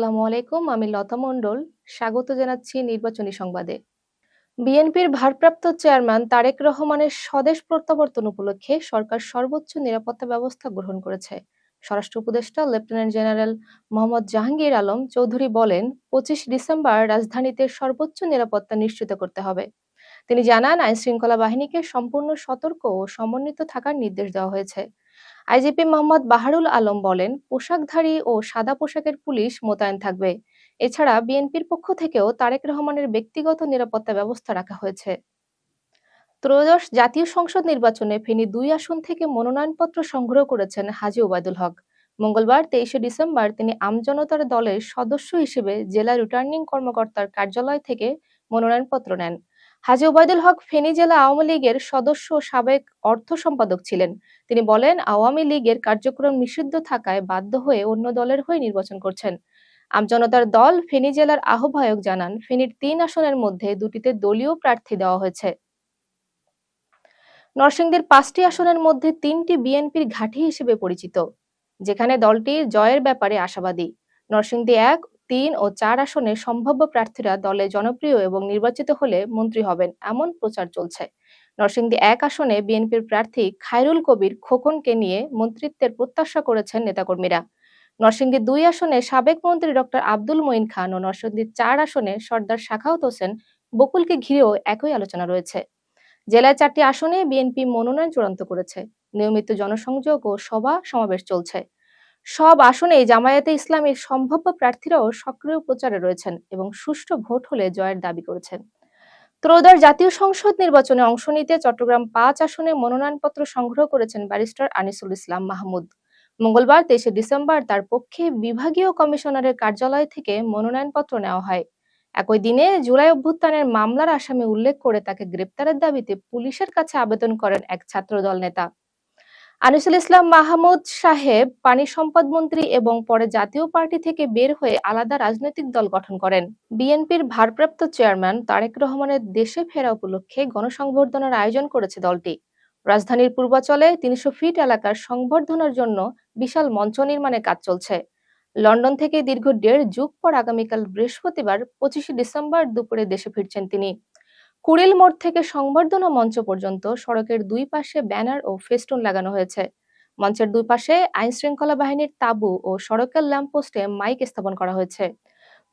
আসসালামু আলাইকুম। আমি লতা মণ্ডল। স্বাগত জানাচ্ছি নির্বাচনী সংবাদে। বিএনপির ভারপ্রাপ্ত চেয়ারম্যান তারেক রহমানের স্বদেশ প্রত্যাবর্তন উপলক্ষে সরকার সর্বোচ্চ নিরাপত্তা ব্যবস্থা গ্রহণ করেছে। স্বরাষ্ট্র উপদেষ্টা লেফটেন্যান্ট জেনারেল মোহাম্মদ জাহাঙ্গীর আলম চৌধুরী বলেন, ২৫ ডিসেম্বর রাজধানীতে সর্বোচ্চ নিরাপত্তা নিশ্চিত করতে হবে। তিনি জানান, আইনশৃঙ্খলা বাহিনীকে সম্পূর্ণ সতর্ক ও সমন্বিত থাকার নির্দেশ দেওয়া হয়েছে। আইজিপি মোহাম্মদ বাহারুল আলম বলেন, পোশাকধারী ও সাদা পোশাকের পুলিশ মোতায়েন থাকবে। এছাড়া বিএনপির পক্ষ থেকেও তারেক রহমানের ব্যক্তিগত নিরাপত্তা ব্যবস্থা রাখা হয়েছে। ত্রয়োদশ জাতীয় সংসদ নির্বাচনে ফেনী ২ আসন থেকে মনোনয়নপত্র সংগ্রহ করেছেন হাজী ওবায়দুল হক। মঙ্গলবার ২৩ ডিসেম্বর তিনি আমজনতার দলের সদস্য হিসেবে জেলা রিটার্নিং কর্মকর্তার কার্যালয় থেকে মনোনয়নপত্র নেন। হাজী ওবায়দুল হক ফেনী জেলা আওয়ামী লীগের সদস্য ও সাবেক অর্থ সম্পাদক ছিলেন। তিনি বলেন, আওয়ামী লীগের কার্যক্রম নিষিদ্ধ থাকায় বাধ্য হয়ে অন্য দলের হয়ে নির্বাচন করছেন। আমজনতার দল ফেনী জেলার আহ্বায়ক জানান, ফেনীর ৩ আসনের মধ্যে ২টিতে দলীয় প্রার্থী দেওয়া হয়েছে। নরসিংদীর ৫টি আসনের মধ্যে ৩টি বিএনপির ঘাঁটি হিসেবে পরিচিত, যেখানে দলটি জয়ের ব্যাপারে আশাবাদী। নরসিংদী ১, ৩ ও ৪ আসনে সম্ভাব্য প্রার্থীরা দলে জনপ্রিয় এবং নির্বাচিত হলে মন্ত্রী হবেন এমন প্রচার চলছে। নরসিংদী ১ আসনে বিএনপির প্রার্থী খায়রুল কবির খোকনকে নিয়ে মন্ত্রিত্বের প্রত্যাশা করেছেন নেতাকর্মীরা। নরসিংদী ২ আসনে সাবেক মন্ত্রী ডক্টর আব্দুল মঈন খান ও নরসিংদী ৪ আসনে সর্দার সাখাওয়াত হোসেন বকুলকে ঘিরেও একই আলোচনা রয়েছে। জেলায় ৪টি আসনে বিএনপি মনোনয়ন চূড়ান্ত করেছে। নিয়মিত জনসংযোগ ও সভা সমাবেশ চলছে। সব আসনেই জামায়াতে ইসলামীর সম্ভাব্য প্রার্থীরাও সক্রিয় প্রচারে রয়েছেন এবং সুষ্ঠু ভোট হলে জয়ের দাবি করেছেন। ত্রয়োদশ জাতীয় সংসদ নির্বাচনে অংশ নিতে চট্টগ্রাম ৫ আসনে মনোনয়নপত্র সংগ্রহ করেছেন ব্যারিস্টার আনিসুল ইসলাম মাহমুদ। মঙ্গলবার ২৩ ডিসেম্বর তার পক্ষে বিভাগীয় কমিশনারের কার্যালয় থেকে মনোনয়নপত্র নেওয়া হয়। একই দিনে জুলাই অভ্যুত্থানের মামলার আসামি উল্লেখ করে তাকে গ্রেপ্তারের দাবিতে পুলিশের কাছে আবেদন করেন এক ছাত্রদল নেতা। আনিসুল ইসলাম মাহমুদ সাহেব পানি সম্পদ মন্ত্রী এবং পরে জাতীয় পার্টি থেকে বের হয়ে আলাদা রাজনৈতিক দল গঠন করেন। বিএনপির ভারপ্রাপ্ত চেয়ারম্যান তারেক রহমানের দেশে ফেরা উপলক্ষে গণসংবর্ধনার আয়োজন করেছে দলটি। রাজধানীর পূর্বাচলে ৩০০ ফিট এলাকার সংবর্ধনার জন্য বিশাল মঞ্চ নির্মাণের কাজ চলছে। লন্ডন থেকে দীর্ঘ ১.৫ যুগ পর আগামীকাল বৃহস্পতিবার ২৫ ডিসেম্বর দুপুরে দেশে ফিরছেন তিনি। কুড়িল মোড় থেকে সংবর্ধনা মঞ্চ পর্যন্ত সড়কের দুই পাশে ব্যানার ও ফেস্টুন লাগানো হয়েছে। মঞ্চের দুই পাশে আইনশৃঙ্খলা বাহিনীর তাঁবু ও সড়কের ল্যাম্পপোস্টে মাইক স্থাপন করা হয়েছে।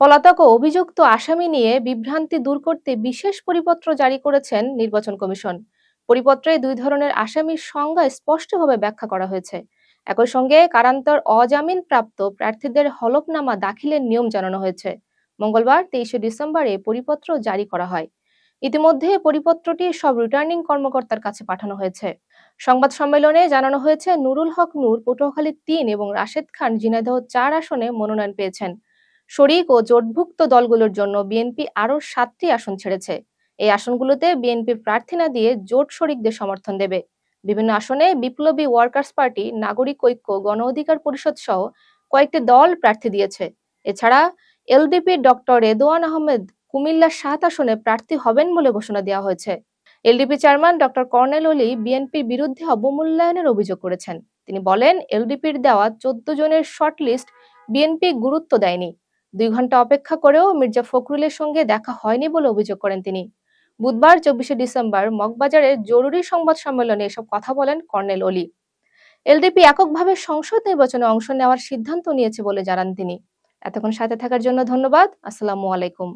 পলাতক ও অভিযুক্ত আসামি নিয়ে বিভ্রান্তি দূর করতে বিশেষ পরিপত্র জারি করেছেন নির্বাচন কমিশন। পরিপত্রে ২ ধরনের আসামির সংজ্ঞা স্পষ্টভাবে ব্যাখ্যা করা হয়েছে। একই সঙ্গে কারান্তর অজামিন প্রাপ্ত প্রার্থীদের হলফনামা দাখিলের নিয়ম জানানো হয়েছে। মঙ্গলবার ২৩ ডিসেম্বর এই পরিপত্র জারি করা হয়। ইতিমধ্যে পরিপত্রটি সব রিটার্নিং কর্মকর্তার কাছে পাঠানো হয়েছে। সংবাদ সম্মেলনে জানানো হয়েছে, নুরুল হক নূর পটুয়াখালী ৩ এবং রাশেদ খান ঝিনাইদহ ৪ আসনে মনোনয়ন পেয়েছেন। শরিক ও জোটভুক্ত দলগুলোর জন্য বিএনপি আরও ৭টি আসন ছেড়েছে। এই আসনগুলোতে বিএনপি প্রার্থী না দিয়ে জোট শরিকদের সমর্থন দেবে। বিভিন্ন আসনে বিপ্লবী ওয়ার্কার্স পার্টি, নাগরিক ঐক্য, গণ অধিকার পরিষদ সহ কয়েকটি দল প্রার্থী দিয়েছে। এছাড়া এলডিপি ডক্টর রেদওয়ান আহমেদ কুমিল্লা ৭ আসনে প্রার্থী হবেন বলে ঘোষণা দেওয়া হয়েছে। এলডিপি চেয়ারম্যান ডক্টর কর্নেল অলি বিএনপির বিরুদ্ধে অবমূল্যায়নের অভিযোগ করেছেন। তিনি বলেন, এলডিপির দেওয়া ১৪ জনের শর্টলিস্ট বিএনপি গুরুত্ব দেয়নি। ২ ঘন্টা অপেক্ষা করেও মির্জা ফখরুলের সঙ্গে দেখা হয়নি বলে অভিযোগ করেন তিনি। বুধবার ২৪ ডিসেম্বর মগবাজারের জরুরি সংবাদ সম্মেলনে এসব কথা বলেন কর্নেল অলি। এলডিপি এককভাবে সংসদ নির্বাচনে অংশ নেওয়ার সিদ্ধান্ত নিয়েছে বলে জানান তিনি। এতক্ষণ সাথে থাকার জন্য ধন্যবাদ। আসসালামু আলাইকুম।